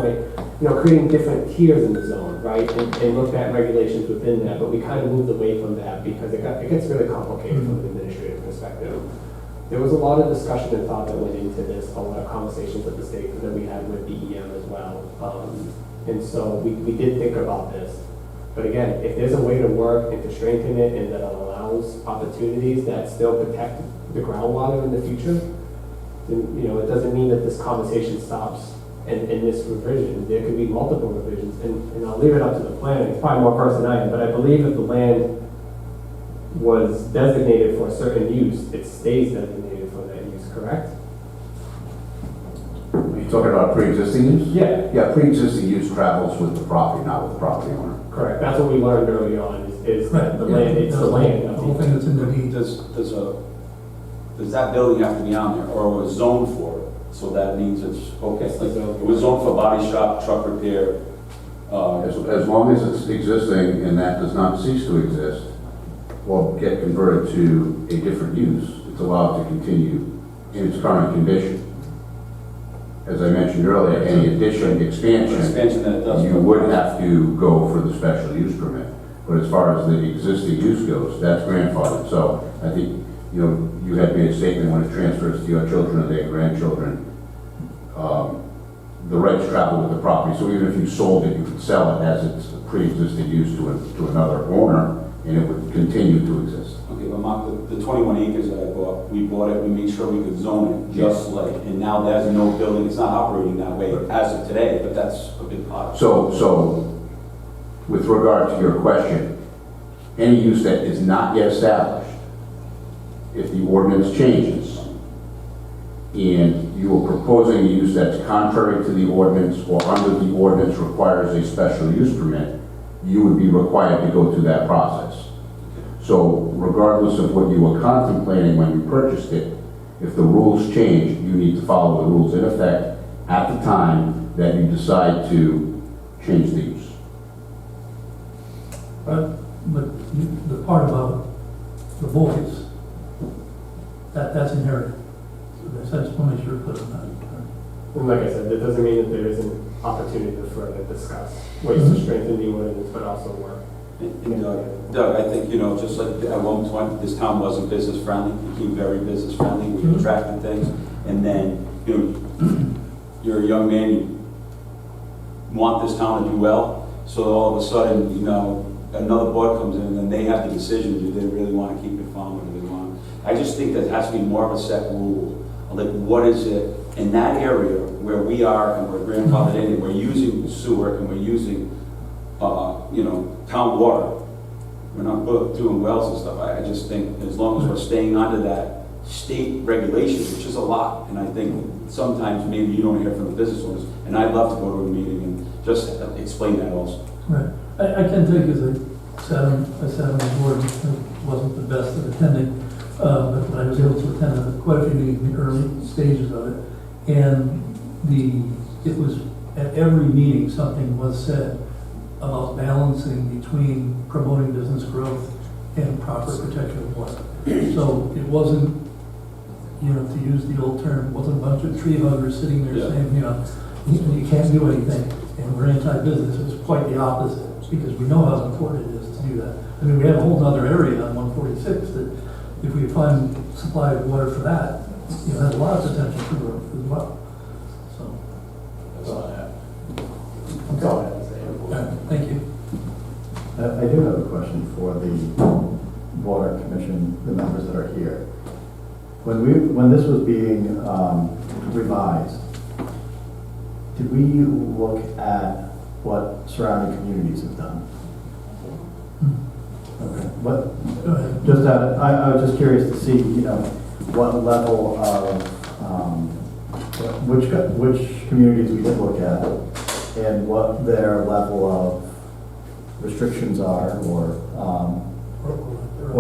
point, creating different tiers in the zone, right? And looked at regulations within that, but we kind of moved away from that because it gets really complicated from an administrative perspective. There was a lot of discussion and thought that went into this, a lot of conversations at the state that we had with DEM as well. And so we did think about this. But again, if there's a way to work and to strengthen it and that allows opportunities that still protect the groundwater in the future, then, it doesn't mean that this conversation stops in this revision. There could be multiple revisions, and I'll leave it up to the planner. It's probably more person I am, but I believe if the land was designated for a certain use, it stays designated for that use, correct? Are you talking about pre-existing use? Yeah. Yeah, pre-existing use travels with the property, not with the property owner. Correct. That's what we learned early on, is that the land, it's the land. The whole thing that's in the deed. Does that building have to be on there, or was zoned for it? So that means it's, okay, like, it was zoned for body shop, truck repair. As long as it's existing and that does not cease to exist or get converted to a different use, it's allowed to continue in its current condition. As I mentioned earlier, any addition, expansion, that it does. you would have to go for the special use permit. But as far as the existing use goes, that's grandfathered. So I think, you had made a statement when it transfers to your children or their grandchildren, the rights travel with the property. So even if you sold it, you could sell it as its pre-existing use to another owner, and it would continue to exist. Okay, but Mark, the 21 acres that I bought, we bought it, we made sure we could zone it just like, and now there's no building, it's not operating that way as of today, but that's a big part. So with regard to your question, any use that is not yet established, if the ordinance changes and you are proposing a use that's contrary to the ordinance or under the ordinance requires a special use permit, you would be required to go through that process. So regardless of what you were contemplating when you purchased it, if the rules change, you need to follow the rules in effect at the time that you decide to change the use. But the part about the voice, that's inherent. So I just want to make sure we're clear on that. And like I said, that doesn't mean that there isn't opportunity to further discuss ways to strengthen the ordinance, but also work. And Doug, I think, just like at one point, this town wasn't business friendly, it became very business friendly, we attracted things, and then, you're a young man, you want this town to do well, so all of a sudden, another board comes in and they have the decision, do they really want to keep it farm or do they want? I just think that has to be more of a set rule, like what is it in that area where we are and we're grandfathered in and we're using sewer and we're using town water. We're not doing wells and stuff. I just think as long as we're staying under that state regulations, which is a lot, and I think sometimes maybe you don't hear from the business owners, and I'd love to go to a meeting and just explain that also. Right. I can tell you because I sat on the board, it wasn't the best at attending, but I was able to attend quite a few meetings in the early stages of it. And it was at every meeting something was said about balancing between promoting business growth and proper protection of water. So it wasn't, to use the old term, it wasn't a bunch of tree huggers sitting there saying, you can't do anything and we're anti-business. It was quite the opposite because we know how important it is to do that. I mean, we have a whole other area on 146 that if we find supply of water for that, has a lot of potential for growth as well. So That's all I have. That's all I have to say. thank you. I do have a question for the Water Commission, the members that are here. When this was being revised, did we look at what surrounding communities have done? Okay. Go ahead. Just I was just curious to see, what level of which communities we did look at, and what their level of restrictions are, or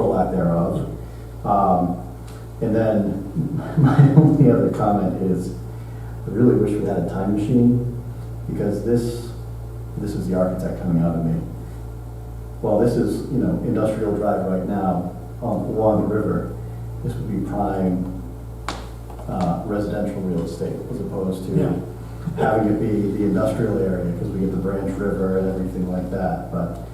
lack thereof. And then my only other comment is, I really wish we had a time machine, because this is the architect coming out of me. Well, this is, industrial drive right now along the river. This would be prime residential real estate as opposed to having it be the industrial area, because we get the Branch River and everything like that, but,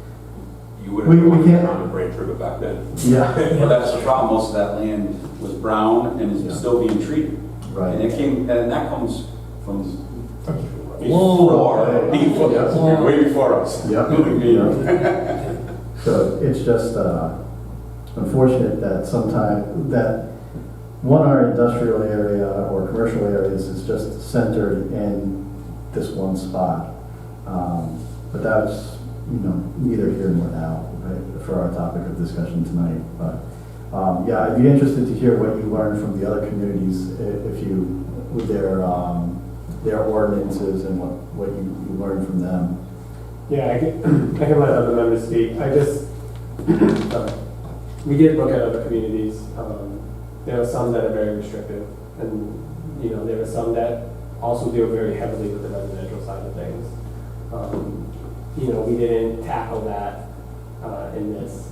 You wouldn't We have can't- gone on the Branch River back then. yeah, Well, that's the problem, most of that land was brown and Yeah. is still being treated. right. And that comes from Before, Yeah. way before us. Yep. Yep. So it's just unfortunate that sometimes, that one, our industrial area or commercial areas is just centered in this one spot. But that's, neither here nor now, right, for our topic of discussion tonight. But yeah, I'd be interested to hear what you learned from the other communities, if you, with their ordinances and what you learned from them. Yeah, I can let other members speak. We did look at other communities. There are some that are very restrictive, and, there are some that also deal very heavily with the residential side of things. We didn't tackle that in this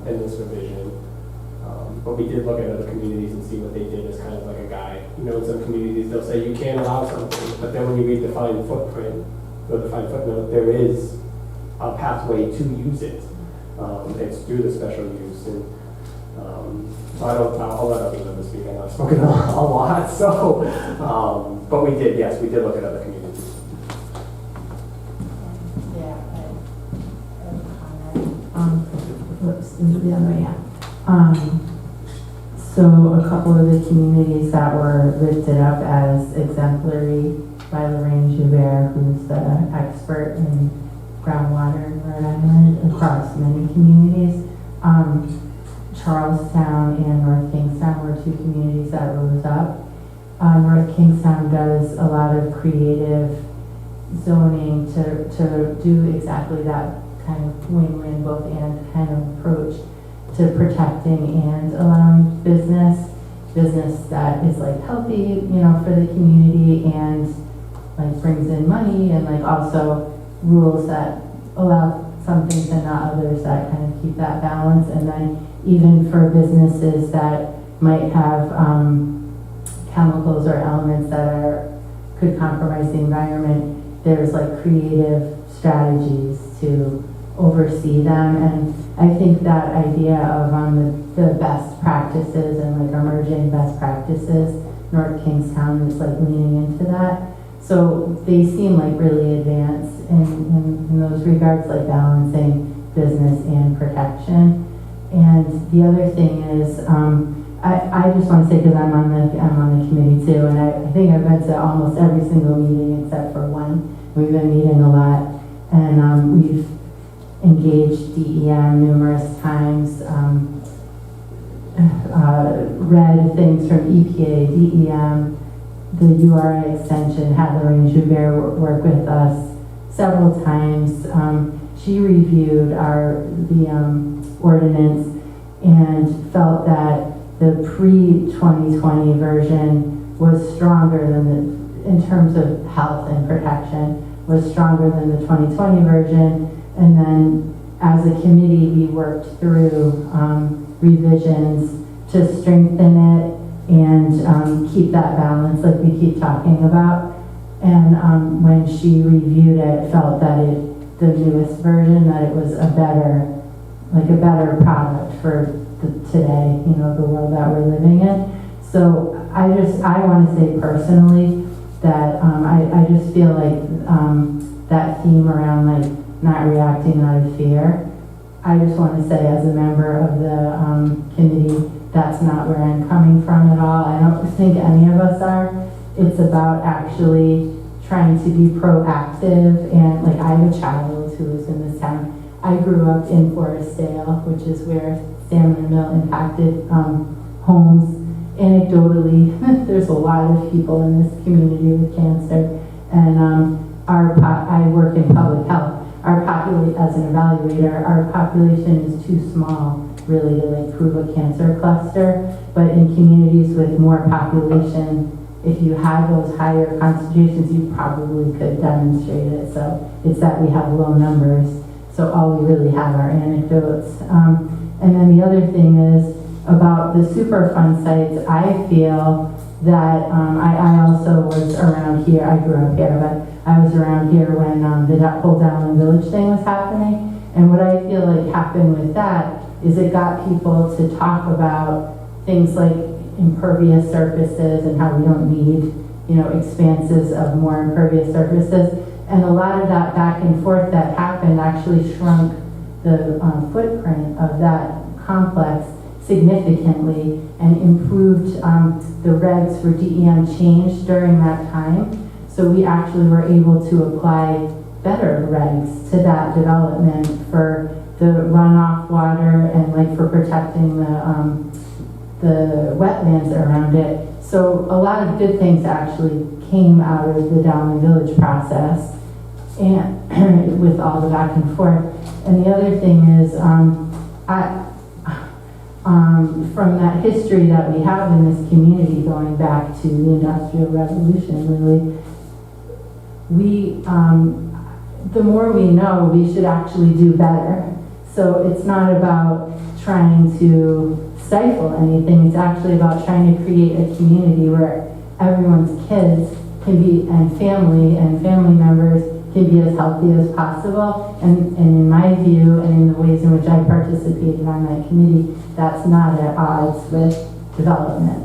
revision. But we did look at other communities and see what they did as kind of like a guide. In some communities, they'll say you can't allow something, but then when you read the fine footprint, or the fine footnote, there is a pathway to use it. It's through the special use, and so I'll let other members speak. I know I've spoken a lot, so, but we did look at other communities. Yeah, I have a comment. Whoops, is it the other way? Yeah. So a couple of the communities that were lifted up as exemplary by Lorraine Joubert, who's the expert in groundwater in Rhode Island across many communities. Charlestown and North Kingstown were two communities that rose up. North Kingstown does a lot of creative zoning to do exactly that kind of win-win, both and kind of approach to protecting and allowing business that is like healthy, for the community and like brings in money, and like also rules that allow some things and not others, that kind of keep that balance. And then even for businesses that might have chemicals or elements that could compromise the environment, there's like creative strategies to oversee them. And I think that idea of the best practices and like emerging best practices, North Kingstown is like leaning into that. So they seem like really advanced in those regards, like balancing business and protection. And the other thing is, I just want to say, because I'm on the committee too, and I think I've been to almost every single meeting except for one. We've been meeting a lot, and we've engaged DEM numerous times, read things from EPA, DEM, the URI extension, had Lorraine Joubert work with us several times. She reviewed the ordinance and felt that the pre-2020 version was stronger than in terms of health and protection, was stronger than the 2020 version. And then as a committee, we worked through revisions to strengthen it and keep that balance like we keep talking about. And when she reviewed it, felt that the newest version, that it was a better product for today, the world that we're living in. So I want to say personally that I just feel like that theme around like not reacting out of fear, I just want to say as a member of the committee, that's not where I'm coming from at all. I don't think any of us are. It's about actually trying to be proactive, and like I have a child who lives in this town. I grew up in Forestdale, which is where Salmon Mill impacted homes. Anecdotally, there's a lot of people in this community with cancer, and I work in public health. As an evaluator, our population is too small really to like prove a cancer cluster, but in communities with more population, if you had those higher concentrations, you probably could demonstrate it. So it's that we have low numbers, so all we really have are anecdotes. And then the other thing is about the Superfund sites. I feel that I also was around here. I grew up here, but I was around here when the whole Downland Village thing was happening. And what I feel like happened with that is it got people to talk about things like impervious surfaces and how we don't need, expanses of more impervious surfaces. And a lot of that back and forth that happened actually shrunk the footprint of that complex significantly and improved the regs for DEM changed during that time. So we actually were able to apply better regs to that development for the runoff water and like for protecting the wetlands around it. So a lot of good things actually came out of the Downland Village process and with all the back and forth. And the other thing is, from that history that we have in this community going back to the Industrial Revolution, really, the more we know, we should actually do better. So it's not about trying to stifle anything, it's actually about trying to create a community where everyone's kids can be, and family members can be as healthy as possible. And in my view, and in the ways in which I participated on that committee, that's not at odds with development.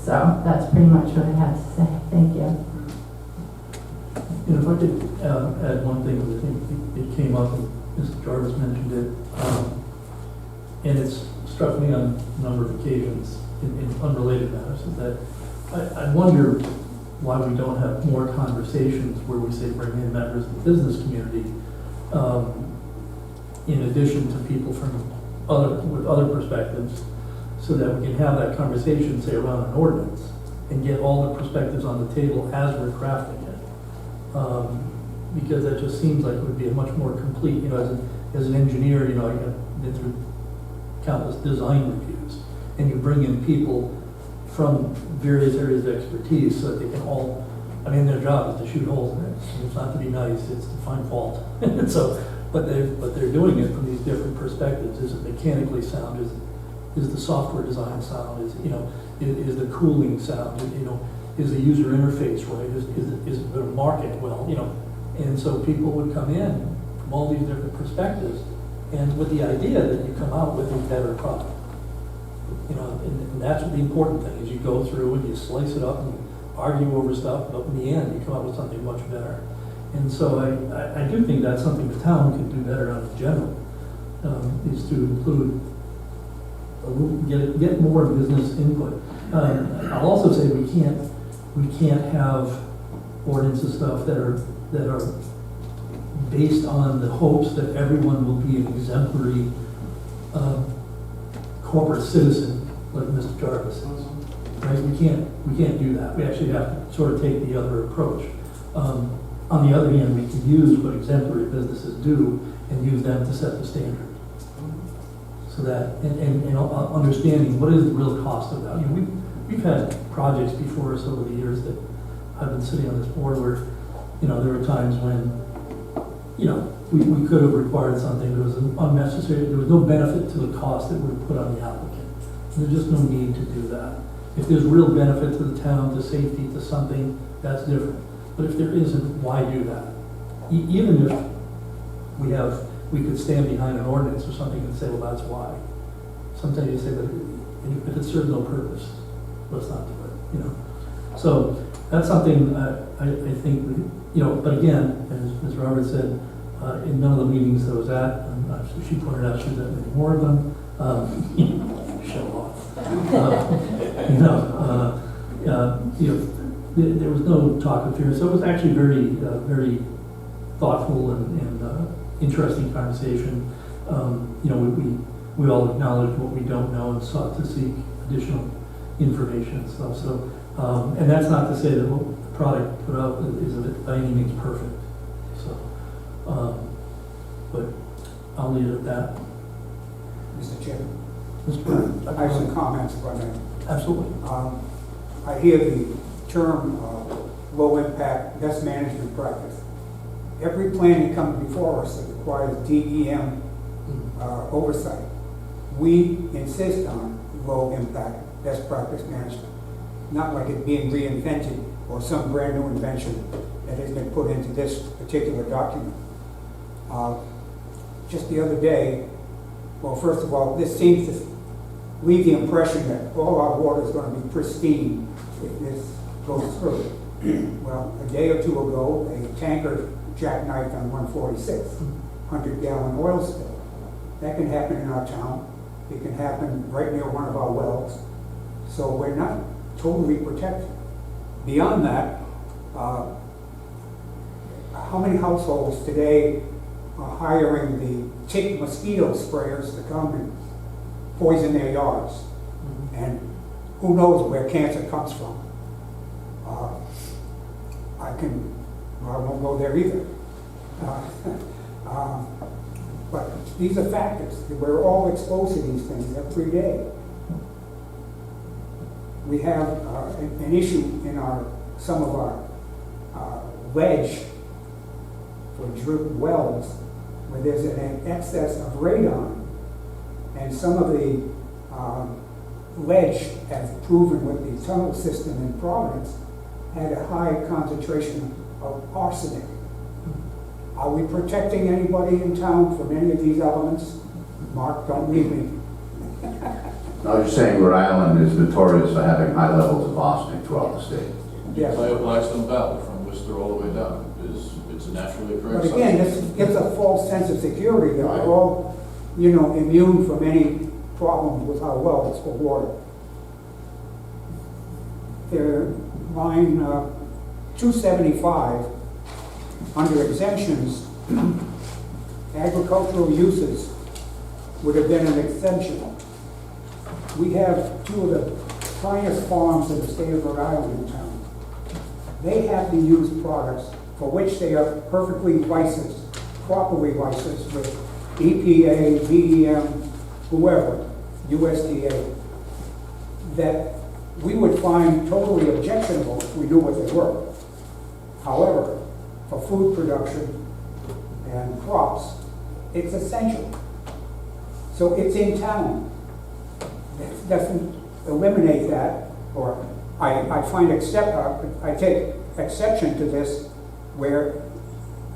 So that's pretty much what I have to say. Thank you. If I could add one thing, I think it came up, and Mr. Jarvis mentioned it, and it's struck me on a number of occasions in unrelated matters, is that I wonder why we don't have more conversations where we say bring in members of the business community, in addition to people with other perspectives, so that we can have that conversation, say, around an ordinance, and get all the perspectives on the table as we're crafting it. Because that just seems like it would be a much more complete, as an engineer, I have been through countless design reviews, and you bring in people from various areas of expertise so that they can all, their job is to shoot holes in it. It's not to be nice, it's to find fault. So, but they're doing it from these different perspectives. Is it mechanically sound? Is the software design sound? Is the cooling sound? Is the user interface right? Is it going to market well? And so people would come in from all these different perspectives, and with the idea that you come out with a better product. And that's the important thing, is you go through and you slice it up and you argue over stuff, but in the end, you come up with something much better. And so I do think that's something the town can do better on in general, is to include, get more business input. I'll also say we can't have ordinances stuff that are based on the hopes that everyone will be an exemplary corporate citizen, like Mr. Jarvis is. Right? We can't do that. We actually have to sort of take the other approach. On the other hand, we can use what exemplary businesses do and use them to set the standard. So that, and understanding what is the real cost of that. We've had projects before us over the years that I've been sitting on this board where, there were times when, we could have required something that was unnecessary. There was no benefit to the cost that we would put on the applicant. There's just no need to do that. If there's real benefit to the town, to safety, to something, that's different. But if there isn't, why do that? Even if we could stand behind an ordinance or something and say, well, that's why. Sometimes you say, but if it serves no purpose, let's not do it, So that's something I think, but again, as Robert said, in none of the meetings that I was at, she pointed out she was at many more of them, show off. There was no talk of fear, so it was actually very thoughtful and interesting conversation. We all acknowledged what we don't know and sought to seek additional information and stuff. So, and that's not to say that what the product put out is by any means perfect. So, but I'll leave it at that. Mr. Chairman, Mr. I have some comments about that. Absolutely. I hear the term low impact best management practice. Every plan that comes before us that requires DEM oversight, we insist on low impact best practice management. not like it's being reinvented or some brand new invention that has been put into this particular document. Just the other day, well, first of all, this seems to leave the impression that all our water is going to be pristine if this goes through. Well, a day or two ago, a tanker jackknifed on 146, 100-gallon oil spill. That can happen in our town. It can happen right near one of our wells. So we're not totally protected. Beyond that, how many households today are hiring the tick mosquito sprayers to come and poison their yards? And who knows where cancer comes from? I won't go there either. But these are factors. We're all exposed to these things every day. We have an issue in some of our ledge for drip wells where there's an excess of radon, and some of the ledge, as proven with the tunnel system in Providence, had a high concentration of arsenic. Are we protecting anybody in town from any of these elements? Mark, don't leave me. I was just saying Rhode Island is notorious for having high levels of arsenic throughout the state. Yes. Blackstone Valley, from Worcester all the way down, it's a naturally occurring But again, substance. this gives a false sense of security that we're all, immune from any problems with our wells for water. Line 275, under exemptions, agricultural uses would have been an exemption. We have two of the finest farms in the state of Rhode Island in town. They have to use products for which they are perfectly licensed, properly licensed with EPA, DEM, whoever, USDA, that we would find totally objectionable if we knew what they were. However, for food production and crops, it's essential. So it's in town. It doesn't eliminate that, or I take exception to this where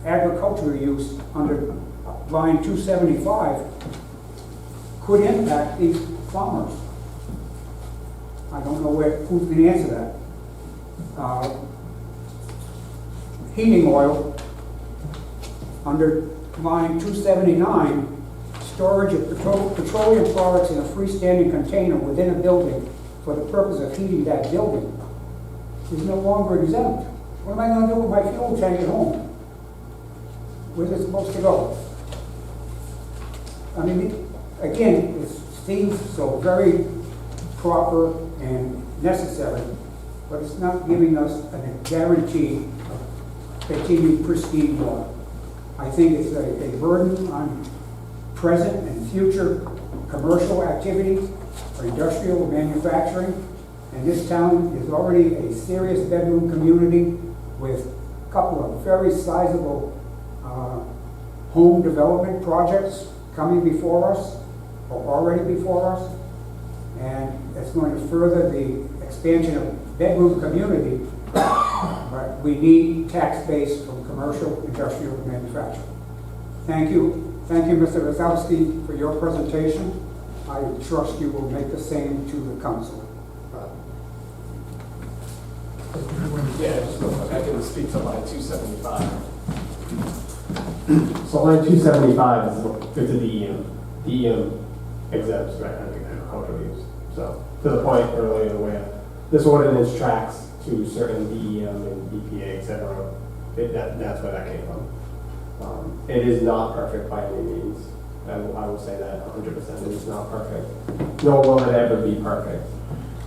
agricultural use under line 275 could impact these farmers. I don't know who can answer that. Heating oil, under line 279, storage of petroleum products in a freestanding container within a building for the purpose of heating that building is no longer exempt. What am I going to do with my fuel tank at home? Where's it supposed to go? I mean, again, it seems so very proper and necessary, but it's not giving us a guarantee of continued pristine water. I think it's a burden on present and future commercial activities or industrial manufacturing. And this town is already a serious bedroom community with a couple of very sizable home development projects coming before us, or already before us. And it's going to further the expansion of bedroom community, but we need tax base from commercial, industrial manufacturing. Thank you. Thank you, Mr. Rosowski, for your presentation. I trust you will make the same to the council. Yeah, just real quick, I can speak to line 275. So line 275 is a DEM. DEM exempts agricultural use. So to the point earlier where this ordinance tracks to certain DEM and EPA, et cetera, that's where that came from. It is not perfect by any means. I will say that 100%. It is not perfect. Nor will it ever be perfect.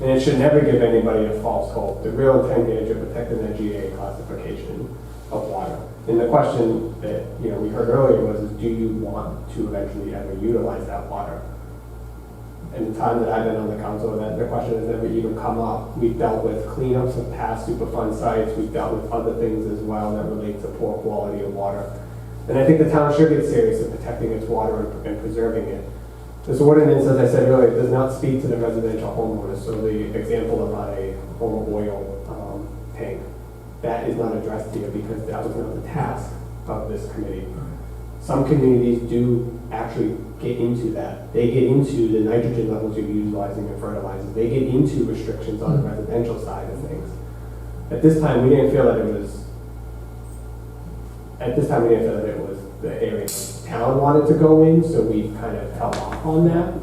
And it should never give anybody a false hope. The real intent here is to protect the GA classification of water. And the question that we heard earlier was, do you want to eventually ever utilize that water? In the time that I've been on the council, the question has never even come up. We've dealt with cleanups of past Superfund sites. We've dealt with other things as well that relate to poor quality of water. And I think the town should get serious in protecting its water and preserving it. This ordinance, as I said earlier, does not speak to the residential homeowners. So the example of a or oil tank. That is not addressed here because that was not the task of this committee. Some communities do actually get into that. They get into the nitrogen levels you're utilizing in fertilizers. They get into restrictions on the residential side of things. At this time, we didn't feel that it was the area the town wanted to go in, so we kind of held off on that,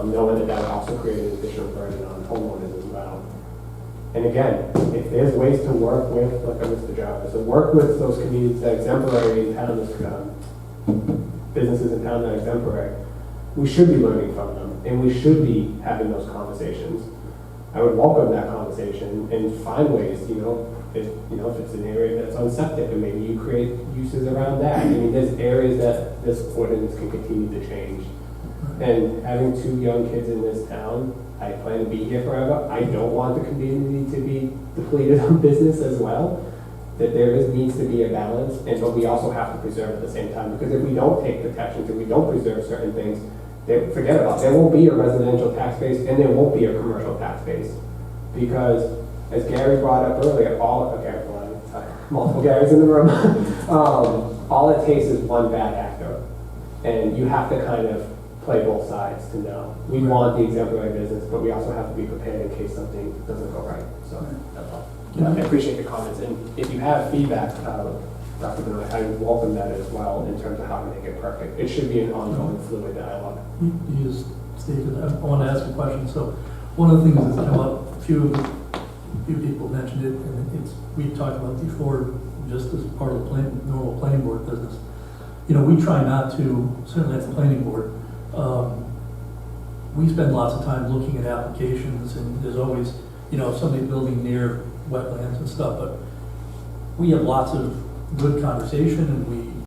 knowing that that would also create an additional burden on homeowners as well. And again, if there's ways to work with, like Mr. Jarvis, to work with those communities that are exemplary in town, businesses in town that are exemplary, we should be learning from them, and we should be having those conversations. I would welcome that conversation and find ways, if it's an area that's unseptic, and maybe you create uses around that. I mean, there's areas that this ordinance can continue to change. And having 2 young kids in this town, I plan to be here forever. I don't want the community to be depleted on business as well. That needs to be a balance, but we also have to preserve at the same time. Because if we don't take protections and we don't preserve certain things, forget about it. There won't be a residential tax base and there won't be a commercial tax base. Because as Gary brought up earlier, multiple Garys in the room, all it takes is one bad actor. And you have to kind of play both sides to know. We want the exemplary business, but we also have to be prepared in case something doesn't go right. So that's all. I appreciate the comments. And if you have feedback, Dr. Benoit, I welcome that as well in terms of how to make it perfect. It should be an ongoing fluid dialogue. You just stated, I want to ask a question. So one of the things that's come up, a few people mentioned it, and we've talked about it before, just as part of the normal planning board business. We try not to, certainly at the planning board, we spend lots of time looking at applications, and there's always, somebody building near wetlands and stuff, but we have lots of good conversation, and we